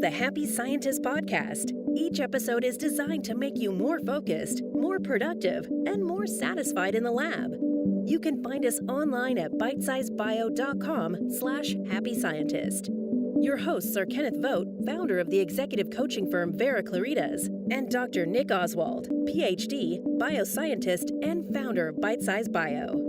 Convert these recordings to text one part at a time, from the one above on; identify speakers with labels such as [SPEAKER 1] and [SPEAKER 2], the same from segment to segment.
[SPEAKER 1] the Happy Scientist podcast. Each episode is designed to make you more focused, more productive, and more satisfied in the lab. You can find us online at bitesizebio.com/happyscientist. Your hosts are Kenneth Vogt, founder of the executive coaching firm Vera Claritas, and Dr. Nick Oswald, PhD, bioscientist, and founder of Bitesize Bio.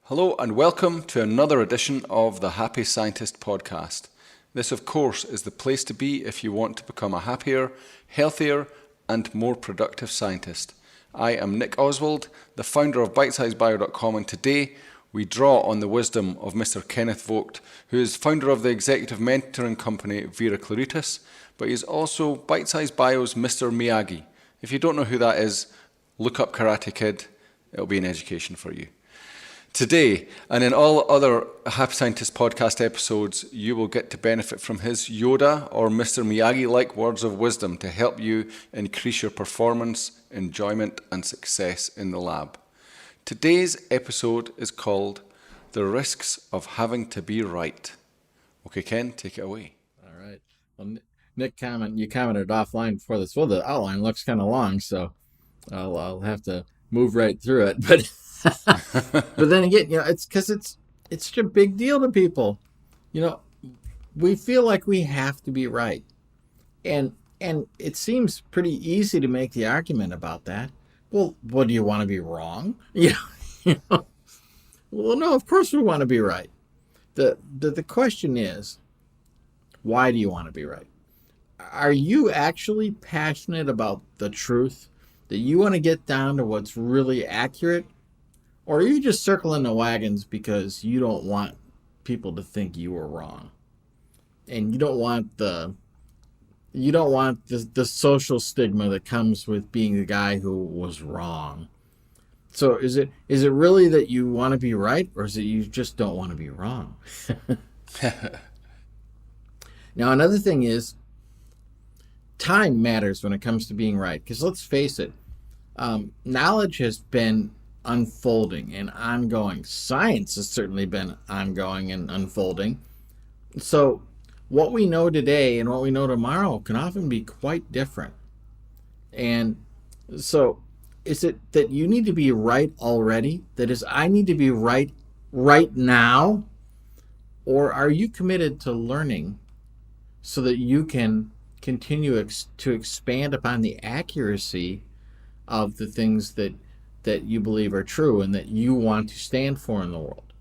[SPEAKER 2] Hello and welcome to another edition of the Happy Scientist podcast. This, of course, is the place to be if you want to become a happier, healthier, and more productive scientist. I am Nick Oswald, the founder of bitesizebio.com, and today we draw on the wisdom of Mr. Kenneth Vogt, who is founder of the executive mentoring company Vera Claritas, but he's also Bitesize Bio's Mr. Miyagi. If you don't know who that is, look up Karate Kid. It'll be an education for you. Today, and in all other Happy Scientist podcast episodes, you will get to benefit from his Yoda or Mr. Miyagi-like words of wisdom to help you increase your performance, enjoyment, and success in the lab. Today's episode is called The Risks of Having to Be Right. Okay, Ken, take it away.
[SPEAKER 3] All right. Well, Nick, you commented offline before this. Well, the outline looks kind of long, so I'll have to move right through it. But but then again, it's because it's such a big deal to people. We feel like we have to be right, and it seems pretty easy to make the argument about that. Well, do you want to be wrong? Well, no, of course we want to be right. The question is, why do you want to be right? Are you actually passionate about the truth? That you want to get down to what's really accurate? Or are you just circling the wagons because you don't want people to think you were wrong? And you don't want the social stigma that comes with being the guy who was wrong. So is it really that you want to be right, or is it you just don't want to be wrong? Now, another thing is time matters when it comes to being right. Because let's face it, knowledge has been unfolding and ongoing. Science has certainly been ongoing and unfolding. So what we know today and what we know tomorrow can often be quite different. And so is it that you need to be right already? That is, I need to be right now? Or are you committed to learning so that you can continue to expand upon the accuracy of the things that you believe are true and that you want to stand for in the world?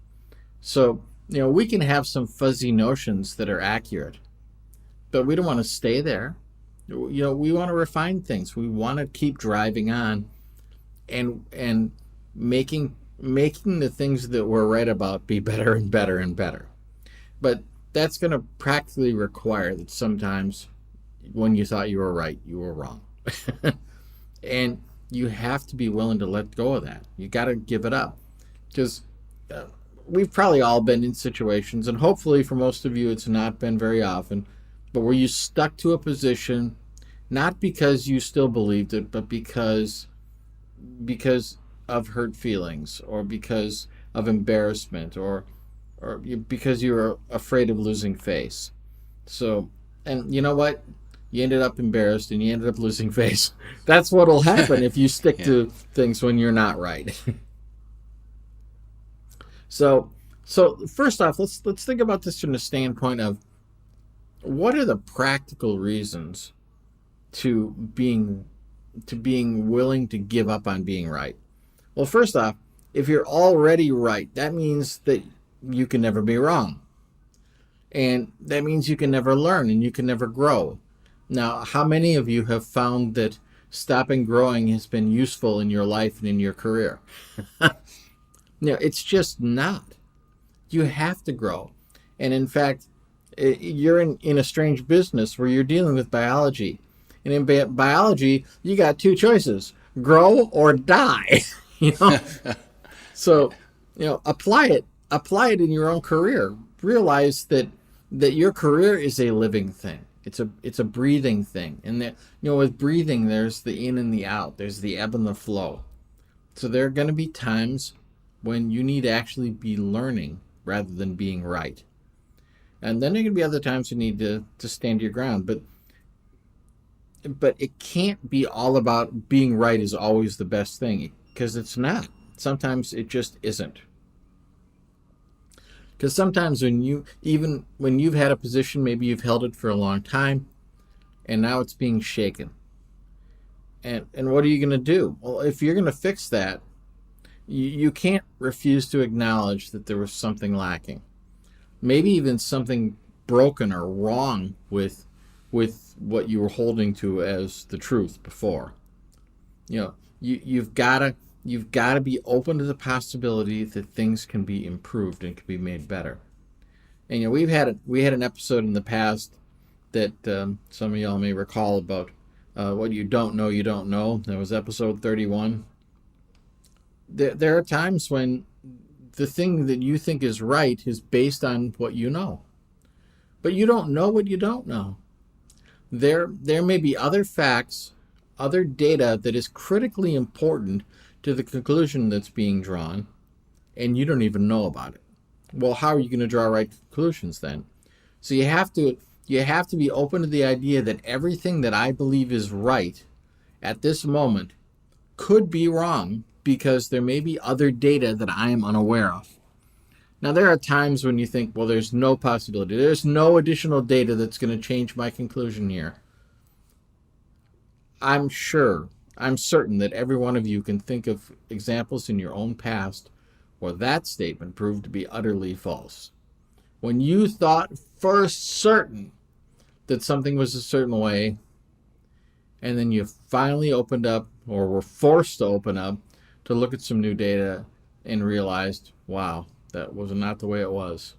[SPEAKER 3] So, we can have some fuzzy notions that are accurate, but we don't want to stay there. We want to refine things. We want to keep driving on and making the things that we're right about be better and better and better. But that's going to practically require that sometimes when you thought you were right, you were wrong. And you have to be willing to let go of that. You got to give it up. Because we've probably all been in situations, and hopefully for most of you it's not been very often, but where you stuck to a position, not because you still believed it, but because of hurt feelings, or because of embarrassment, or because you were afraid of losing face. So, and you know what? You ended up embarrassed and you ended up losing face. That's what will happen if you stick to things when you're not right. So first off, let's think about this from the standpoint of what are the practical reasons to being willing to give up on being right. Well, first off, if you're already right, that means that you can never be wrong. And that means you can never learn and you can never grow. Now, how many of you have found that stopping growing has been useful in your life and in your career? It's just not. You have to grow. And in fact, you're in a strange business where you're dealing with biology. And in biology, you got two choices: grow or die. So, apply it in your own career. Realize that your career is a living thing. It's a breathing thing. And that, with breathing, there's the in and the out. There's the ebb and the flow. So there are going to be times when you need to actually be learning rather than being right. And then there can be other times you need to stand your ground. But it can't be all about being right is always the best thing, because it's not. Sometimes it just isn't. Because sometimes even when you've had a position, maybe you've held it for a long time, and now it's being shaken. And what are you going to do? Well, if you're going to fix that, you can't refuse to acknowledge that there was something lacking. Maybe even something broken or wrong with what you were holding to as the truth before. You've got to be open to the possibility that things can be improved and can be made better. And we had an episode in the past that some of y'all may recall about what you don't know. That was episode 31. There are times when the thing that you think is right is based on what you know, but you don't know what you don't know. There may be other facts, other data that is critically important to the conclusion that's being drawn, and you don't even know about it. Well, how are you going to draw right conclusions then? So you have to be open to the idea that everything that I believe is right at this moment could be wrong, because there may be other data that I am unaware of. Now, there are times when you think, well, there's no possibility. There's no additional data that's going to change my conclusion here. I'm certain that every one of you can think of examples in your own past where that statement proved to be utterly false. When you thought for certain that something was a certain way, and then you finally opened up, or were forced to open up, to look at some new data and realized, wow, that was not the way it was.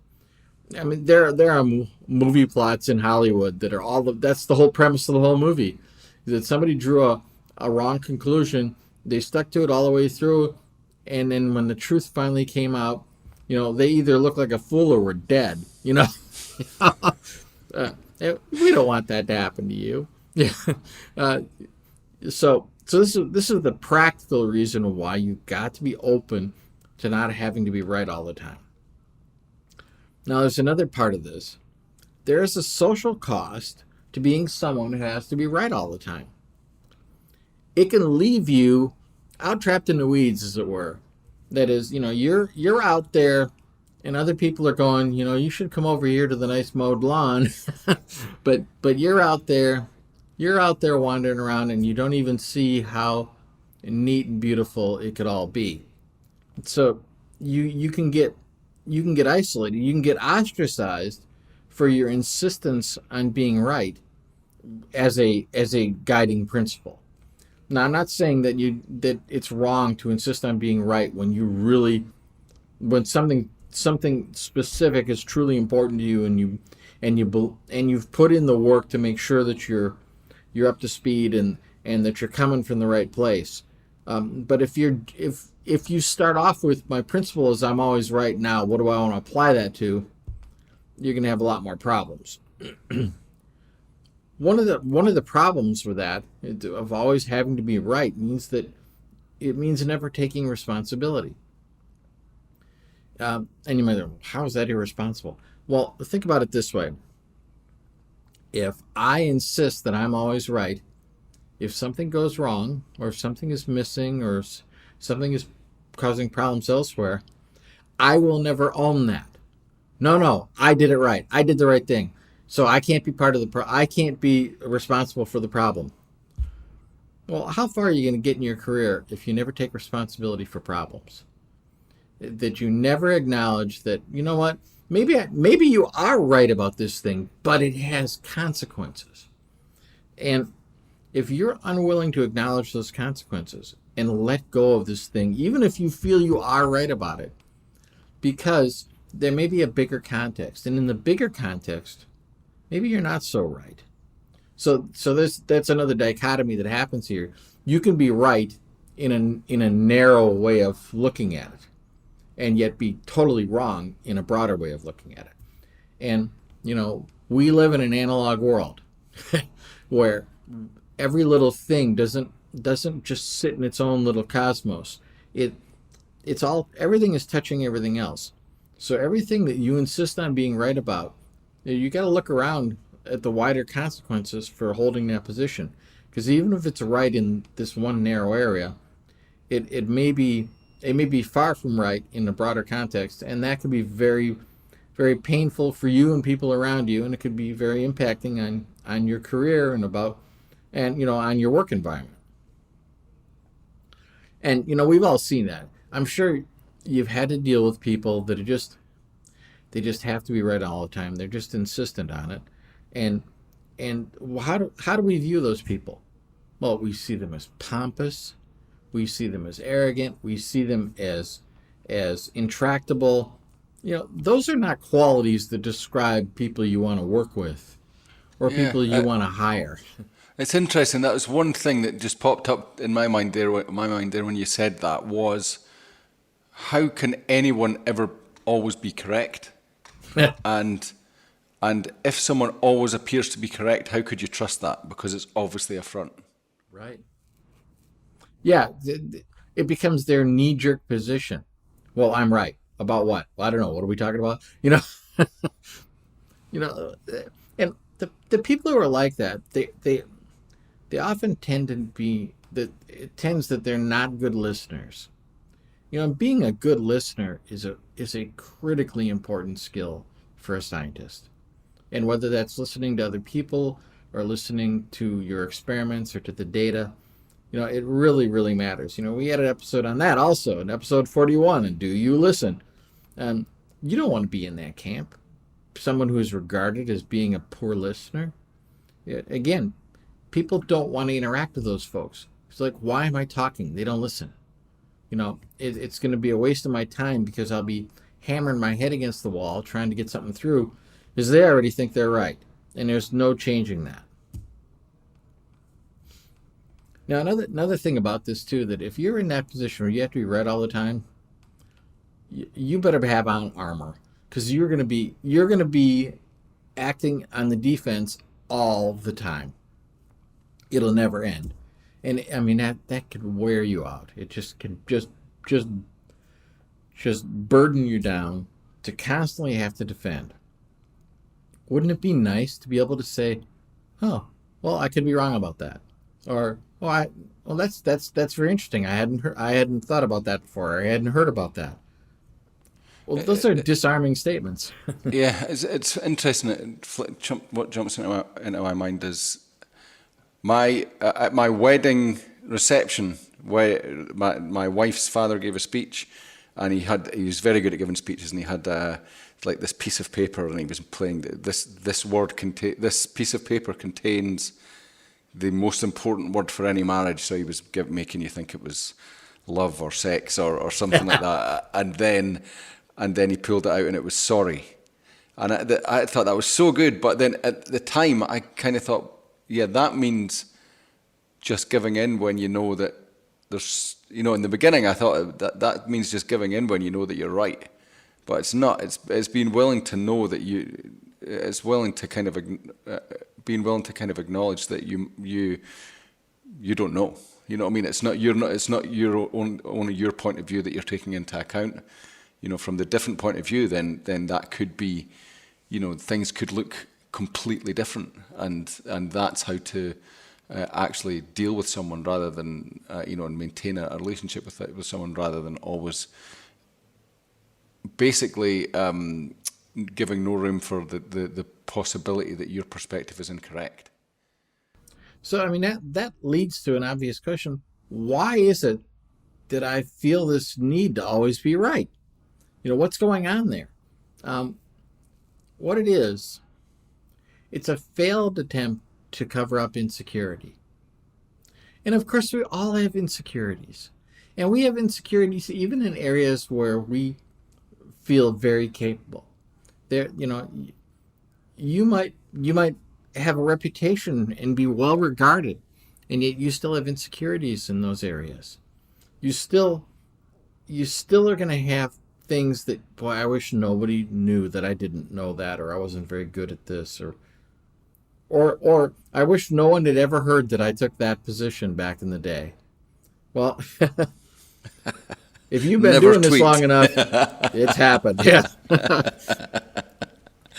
[SPEAKER 3] I mean, there are movie plots in Hollywood that are that's the whole premise of the whole movie. That somebody drew a wrong conclusion, they stuck to it all the way through, and then when the truth finally came out, they either looked like a fool or were dead. We don't want that to happen to you. So this is the practical reason why you've got to be open to not having to be right all the time. Now, there's another part of this. There is a social cost to being someone who has to be right all the time. It can leave you out trapped in the weeds, as it were. That is, you're out there, and other people are going, you should come over here to the nice mowed lawn, but you're out there wandering around, and you don't even see how neat and beautiful it could all be. So you can get isolated, you can get ostracized for your insistence on being right as a guiding principle. Now, I'm not saying that it's wrong to insist on being right when when something specific is truly important to you, and you've put in the work to make sure that you're up to speed and that you're coming from the right place. But if you start off with, my principle is I'm always right now, what do I want to apply that to? You're going to have a lot more problems. One of the problems with that, of always having to be right, means never taking responsibility. And you might think, how is that irresponsible? Well, think about it this way. If I insist that I'm always right, if something goes wrong, or if something is missing, or something is causing problems elsewhere, I will never own that. No, I did it right. I did the right thing. So I can't be part of I can't be responsible for the problem. Well, how far are you going to get in your career if you never take responsibility for problems? That you never acknowledge that, you know what, maybe you are right about this thing, but it has consequences. And if you're unwilling to acknowledge those consequences and let go of this thing, even if you feel you are right about it, because there may be a bigger context, and in the bigger context, maybe you're not so right. So that's another dichotomy that happens here. You can be right in a narrow way of looking at it, and yet be totally wrong in a broader way of looking at it. And we live in an analog world where every little thing doesn't just sit in its own little cosmos. It everything is touching everything else. So everything that you insist on being right about, you got to look around at the wider consequences for holding that position. Because even if it's right in this one narrow area, it may be far from right in the broader context, and that could be very, very painful for you and people around you, and it could be very impacting on your career and on your work environment. And we've all seen that. I'm sure you've had to deal with people that they just have to be right all the time. They're just insistent on it. And how do we view those people? Well, we see them as pompous, we see them as arrogant, we see them as intractable. Those are not qualities that describe people you want to work with or
[SPEAKER 2] Yeah,
[SPEAKER 3] people you want to hire.
[SPEAKER 2] it's interesting. That was one thing that just popped up in my mind there. When you said that was, how can anyone ever always be correct? and if someone always appears to be correct, how could you trust that? Because it's obviously a front.
[SPEAKER 3] Right. Yeah, it becomes their knee-jerk position. Well, I'm right about what? Well, I don't know. What are we talking about? You know, and the people who are like that, they often tend to be that it tends that they're not good listeners. Being a good listener is a critically important skill for a scientist. And whether that's listening to other people or listening to your experiments or to the data, it really, really matters. We had an episode on that also, in episode 41, and do you listen? You don't want to be in that camp. Someone who is regarded as being a poor listener. Again, people don't want to interact with those folks. It's like, why am I talking? They don't listen. It's going to be a waste of my time because I'll be hammering my head against the wall trying to get something through because they already think they're right. And there's no changing that. Now, another thing about this, too, that if you're in that position where you have to be right all the time, you better have on armor because you're going to be acting on the defense all the time. It'll never end. And I mean that could wear you out. It just can just burden you down to constantly have to defend. Wouldn't it be nice to be able to say, "Oh, well, I could be wrong about that," or that's very interesting. I hadn't thought about that before. Or I hadn't heard about that. Well, those are disarming statements.
[SPEAKER 2] Yeah, it's interesting. What jumps into my mind is at my wedding reception, where my wife's father gave a speech, and he was very good at giving speeches, and he had like this piece of paper, and he was playing this piece of paper contains the most important word for any marriage. So he was making you think it was love or sex or something like that, and then he pulled it out, and it was sorry, and I thought that was so good. But then at the time, I kind of thought, yeah, that means just giving in when you know that there's, in the beginning I thought that means just giving in when you know that you're right, but it's not. It's being willing to know that it's willing to kind of being willing to kind of acknowledge that you don't know. You know what I mean? It's not your only your point of view that you're taking into account. From the different point of view, then that could be, things could look completely different, and that's how to actually deal with someone rather than and maintain a relationship with someone rather than always basically giving no room for the possibility that your perspective is incorrect.
[SPEAKER 3] So I mean that leads to an obvious question: why is it that I feel this need to always be right? What's going on there? What it is, it's a failed attempt to cover up insecurity. And of course, we all have insecurities. And we have insecurities even in areas where we feel very capable. You might have a reputation and be well regarded, and yet you still have insecurities in those areas. You still are going to have things that, boy, I wish nobody knew that I didn't know that, or I wasn't very good at this, or I wish no one had ever heard that I took that position back in the day. Well, If you've been
[SPEAKER 2] Never
[SPEAKER 3] doing this
[SPEAKER 2] tweet.
[SPEAKER 3] long enough, it's happened. Yeah.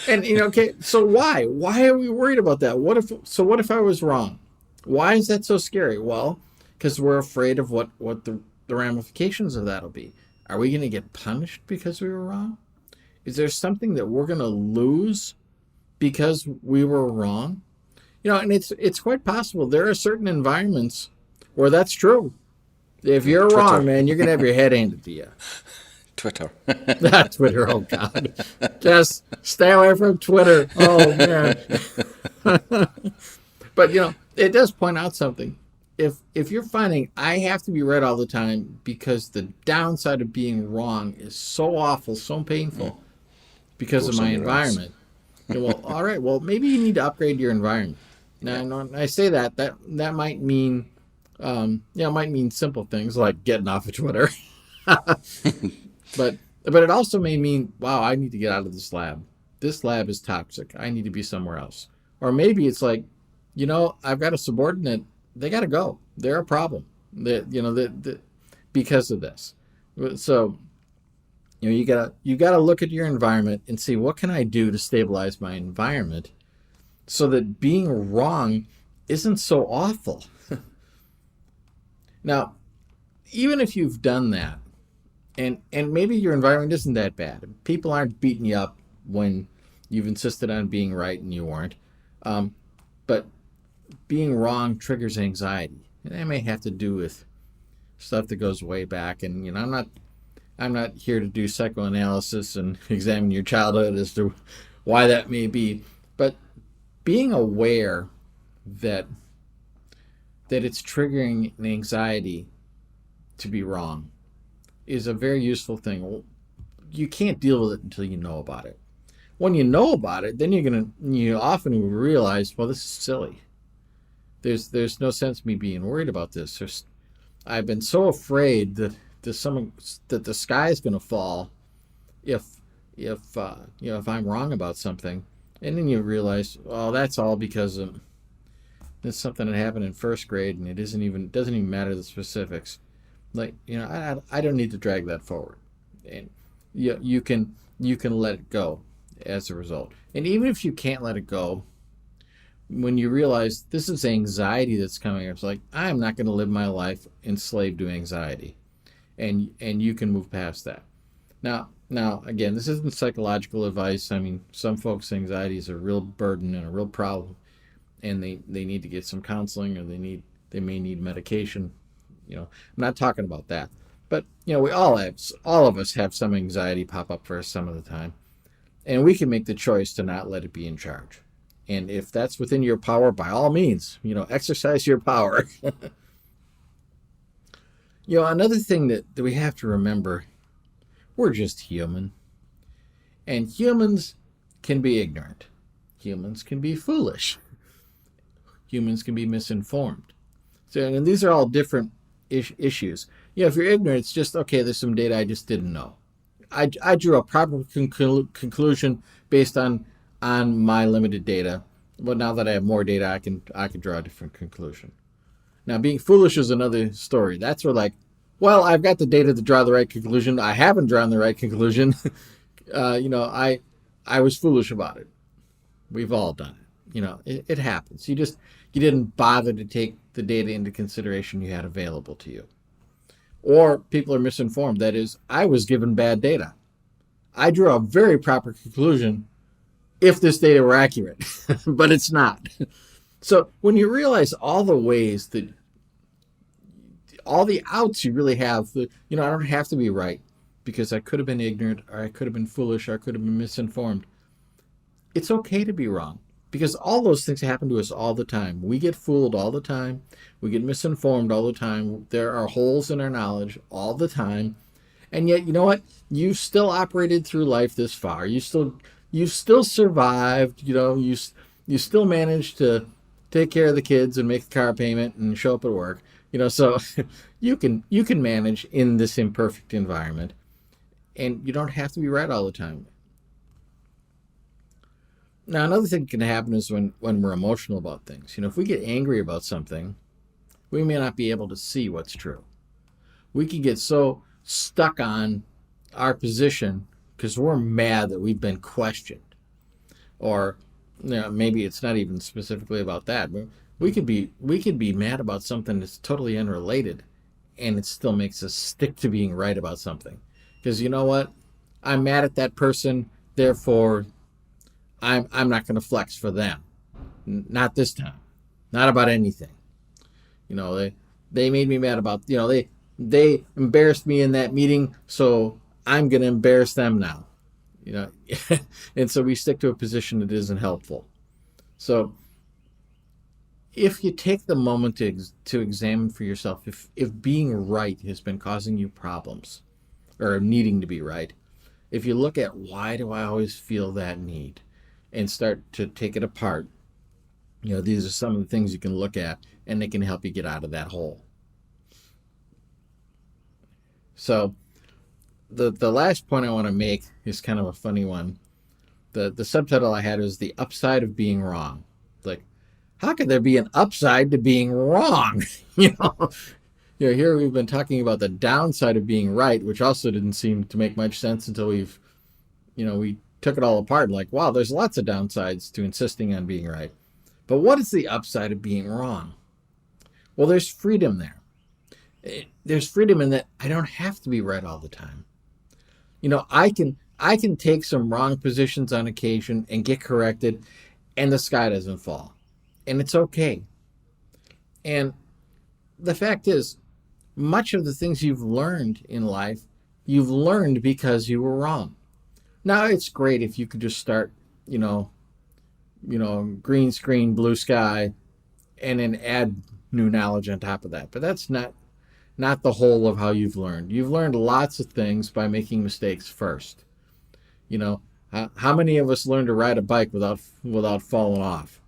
[SPEAKER 3] And okay, so why? Why are we worried about that? What if I was wrong? Why is that so scary? Well, because we're afraid of what the ramifications of that'll be. Are we going to get punished because we were wrong? Is there something that we're going to lose because we were wrong? And it's quite possible there are certain environments where that's true. If you're
[SPEAKER 2] Twitter.
[SPEAKER 3] wrong, man, you're going to have your head handed to you.
[SPEAKER 2] Twitter.
[SPEAKER 3] Not Twitter, oh God. Just stay away from Twitter. Oh, man. But, it does point out something. If you're finding I have to be right all the time because the downside of being wrong is so awful, so painful because of my environment, well, all right, well, maybe you need to upgrade your environment. Now, I say that might mean, it might mean simple things like getting off of Twitter. But it also may mean, wow, I need to get out of this lab. This lab is toxic. I need to be somewhere else. Or maybe it's like, I've got a subordinate. They got to go. They're a problem. Because of this. So, you gotta look at your environment and see what can I do to stabilize my environment, so that being wrong isn't so awful. Now, even if you've done that, and maybe your environment isn't that bad, people aren't beating you up when you've insisted on being right and you weren't, but being wrong triggers anxiety, and that may have to do with stuff that goes way back. And I'm not here to do psychoanalysis and examine your childhood as to why that may be, but being aware that it's triggering an anxiety to be wrong is a very useful thing. You can't deal with it until you know about it. When you know about it, then you often will realize, well, this is silly. There's no sense me being worried about this. I've been so afraid that the sky is going to fall if I'm wrong about something, and then you realize, well, that's all because it's something that happened in first grade, and it doesn't even matter the specifics. Like, I don't need to drag that forward, and you can let it go as a result. And even if you can't let it go, when you realize this is anxiety that's coming, it's like, I'm not going to live my life enslaved to anxiety, and you can move past that. Now, again, this isn't psychological advice. I mean, some folks' anxiety is a real burden and a real problem, and they need to get some counseling, or they may need medication. I'm not talking about that, but we all of us have some anxiety pop up for us some of the time, and we can make the choice to not let it be in charge. And if that's within your power, by all means, exercise your power. Another thing that we have to remember, we're just human. And humans can be ignorant. Humans can be foolish. Humans can be misinformed. So, and these are all different issues. If you're ignorant, it's just, okay, there's some data I just didn't know. I drew a proper conclusion based on my limited data. But now that I have more data, I can draw a different conclusion. Now, being foolish is another story. That's where, like, well, I've got the data to draw the right conclusion. I haven't drawn the right conclusion. I was foolish about it. We've all done it. It happens. You didn't bother to take the data into consideration you had available to you. Or people are misinformed. That is, I was given bad data. I drew a very proper conclusion if this data were accurate, but it's not. So when you realize all the ways that, all the outs you really have, I don't have to be right because I could have been ignorant, or I could have been foolish, or I could have been misinformed. It's okay to be wrong, because all those things happen to us all the time. We get fooled all the time. We get misinformed all the time. There are holes in our knowledge all the time. And yet, you know what? You've still operated through life this far. You still survived. You still managed to take care of the kids and make the car payment and show up at work. So you can manage in this imperfect environment, and you don't have to be right all the time. Now, another thing that can happen is when we're emotional about things. If we get angry about something, we may not be able to see what's true. We can get so stuck on our position because we're mad that we've been questioned. Or maybe it's not even specifically about that, but we could be mad about something that's totally unrelated, and it still makes us stick to being right about something. Because you know what? I'm mad at that person, therefore I'm not going to flex for them. Not this time. Not about anything. They made me mad about, they embarrassed me in that meeting, so I'm going to embarrass them now. And so we stick to a position that isn't helpful. So if you take the moment to examine for yourself if being right has been causing you problems, or needing to be right, if you look at why do I always feel that need and start to take it apart, these are some of the things you can look at, and they can help you get out of that hole. So the last point I want to make is kind of a funny one. The subtitle I had is The Upside of Being Wrong. Like, how could there be an upside to being wrong? Here we've been talking about the downside of being right, which also didn't seem to make much sense until we took it all apart. Like, wow, there's lots of downsides to insisting on being right. But what is the upside of being wrong? Well, there's freedom there. There's freedom in that I don't have to be right all the time. I can take some wrong positions on occasion and get corrected, and the sky doesn't fall. And it's okay. And the fact is, much of the things you've learned in life, you've learned because you were wrong. Now, it's great if you could just start, green screen, blue sky, and then add new knowledge on top of that. But that's not the whole of how you've learned. You've learned lots of things by making mistakes first. How many of us learn to ride a bike without falling off?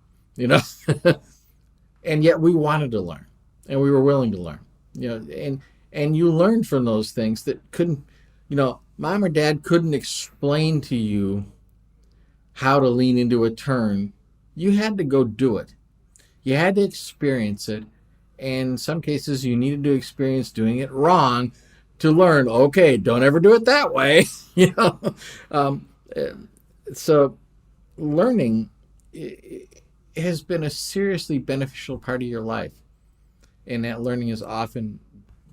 [SPEAKER 3] And yet we wanted to learn, and we were willing to learn. And you learned from those things that couldn't, mom or dad couldn't explain to you how to lean into a turn. You had to go do it. You had to experience it. And in some cases, you needed to experience doing it wrong to learn, okay, don't ever do it that way. So learning has been a seriously beneficial part of your life. And that learning has often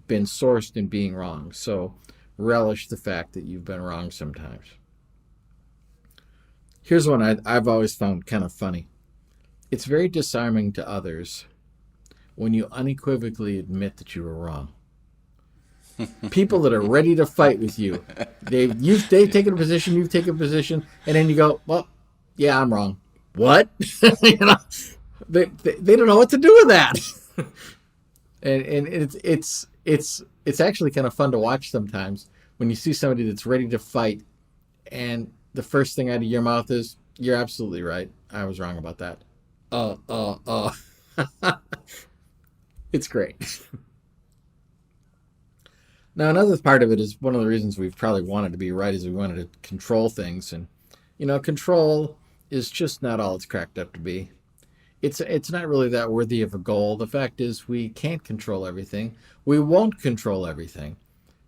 [SPEAKER 3] been sourced in being wrong. So relish the fact that you've been wrong sometimes. Here's one I've always found kind of funny. It's very disarming to others when you unequivocally admit that you were wrong. People that are ready to fight with you. They've taken a position, you've taken a position, and then you go, well, yeah, I'm wrong. What? They don't know what to do with that. And it's actually kind of fun to watch sometimes when you see somebody that's ready to fight, and the first thing out of your mouth is, you're absolutely right. I was wrong about that. It's great. Now, another part of it is one of the reasons we've probably wanted to be right is we wanted to control things. And, control is just not all it's cracked up to be. It's not really that worthy of a goal. The fact is we can't control everything. We won't control everything.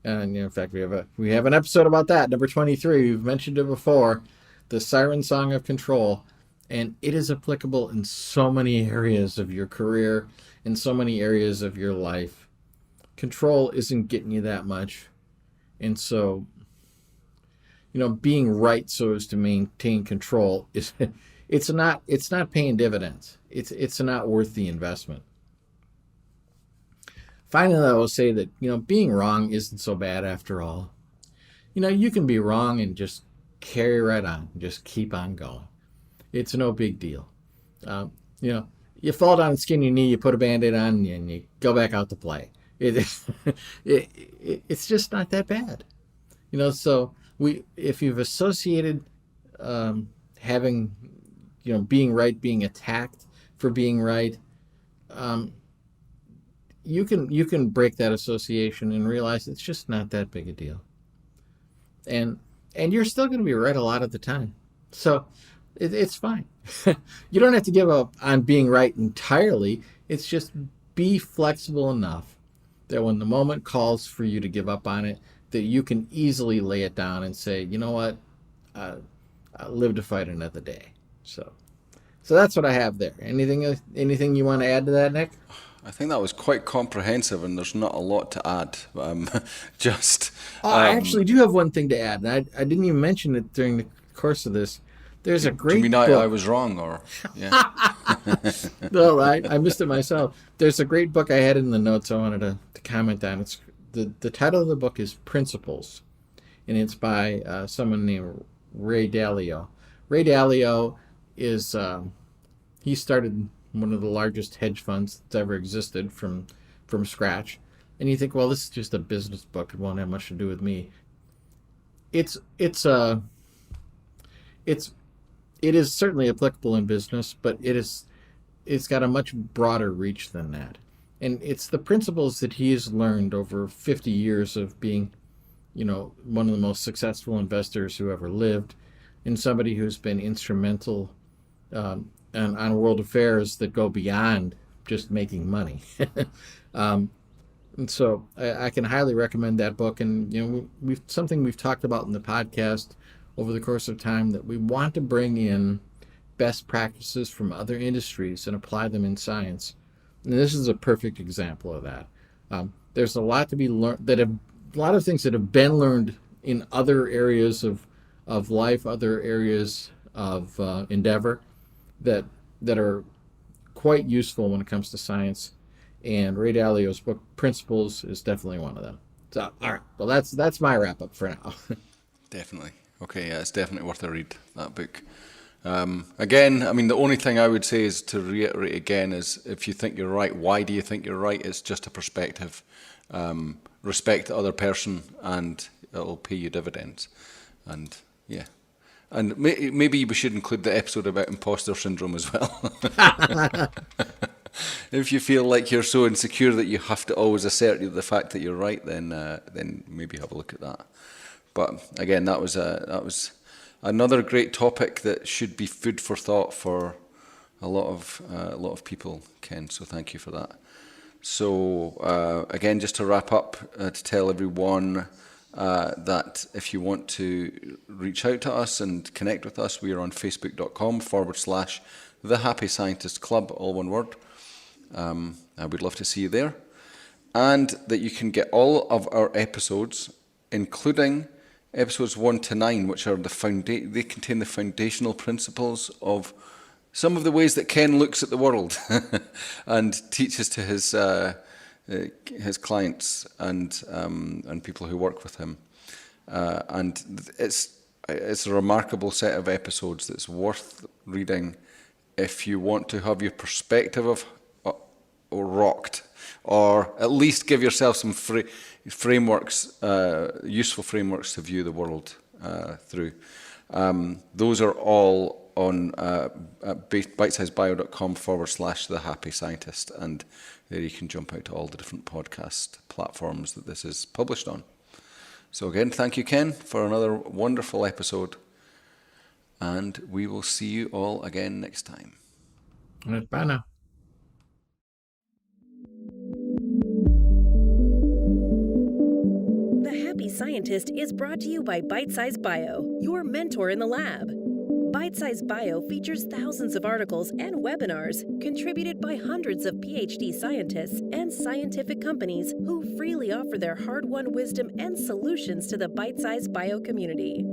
[SPEAKER 3] And in fact, we have an episode about that, number 23. We've mentioned it before, the siren song of control. And it is applicable in so many areas of your career, in so many areas of your life. Control isn't getting you that much. And so, being right so as to maintain control it's not paying dividends. It's not worth the investment. Finally, I will say that, being wrong isn't so bad after all. You can be wrong and just carry right on, just keep on going. It's no big deal. You fall down and skin your knee, you put a Band-Aid on, and you go back out to play. It's just not that bad. So if you've associated having, being right, being attacked for being right, you can break that association and realize it's just not that big a deal. And you're still going to be right a lot of the time. So it's fine. You don't have to give up on being right entirely. It's just be flexible enough that when the moment calls for you to give up on it, that you can easily lay it down and say, you know what, I'll live to fight another day. So that's what I have there. Anything you want to add to that, Nick?
[SPEAKER 2] I think that was quite comprehensive, and there's not a lot to add. Just
[SPEAKER 3] I actually do have one thing to add, and I didn't even mention it during the course of this. There's a great
[SPEAKER 2] do you mean
[SPEAKER 3] book.
[SPEAKER 2] I was wrong, or yeah?
[SPEAKER 3] No, I missed it myself. There's a great book I had in the notes I wanted to comment on. It's the title of the book is Principles, and it's by someone named Ray Dalio. Ray Dalio is he started one of the largest hedge funds that's ever existed from scratch. And you think, well, this is just a business book. It won't have much to do with me. It is certainly applicable in business, but it's got a much broader reach than that. And it's the principles that he has learned over 50 years of being, one of the most successful investors who ever lived, and somebody who's been instrumental on world affairs that go beyond just making money. And so I can highly recommend that book. And we've talked about in the podcast over the course of time, that we want to bring in best practices from other industries and apply them in science. And this is a perfect example of that. There's a lot to be learned, a lot of things that have been learned in other areas of life, other areas of endeavor that are quite useful when it comes to science. And Ray Dalio's book Principles is definitely one of them. So, all right, well, that's my wrap up for now.
[SPEAKER 2] Definitely. Okay, yeah, it's definitely worth a read, that book. Again, I mean, the only thing I would say is to reiterate again is, if you think you're right, why do you think you're right? It's just a perspective. Respect the other person, and it'll pay you dividends. And yeah. And maybe we should include the episode about imposter syndrome as well. If you feel like you're so insecure that you have to always assert the fact that you're right, then maybe have a look at that. But again, that was another great topic that should be food for thought for a lot of people, Ken. So thank you for that. So again, just to wrap up, to tell everyone that if you want to reach out to us and connect with us, we are on facebook.com/The Happy Scientist Club, all one word. I would love to see you there. And that you can get all of our episodes, including episodes 1 to 9, which are they contain the foundational principles of some of the ways that Ken looks at the world and teaches to his clients and people who work with him. And it's a remarkable set of episodes that's worth reading if you want to have your perspective of rocked, or at least give yourself some frameworks, useful frameworks to view the world through. Those are all on bitesizebio.com/The Happy Scientist, and there you can jump out to all the different podcast platforms that this is published on. So again, thank you, Ken, for another wonderful episode, and we will see you all again next time.
[SPEAKER 3] Bye now.
[SPEAKER 1] The Happy Scientist is brought to you by Bitesize Bio, your mentor in the lab. Bitesize Bio features thousands of articles and webinars contributed by hundreds of PhD scientists and scientific companies who freely offer their hard-won wisdom and solutions to the Bitesize Bio community.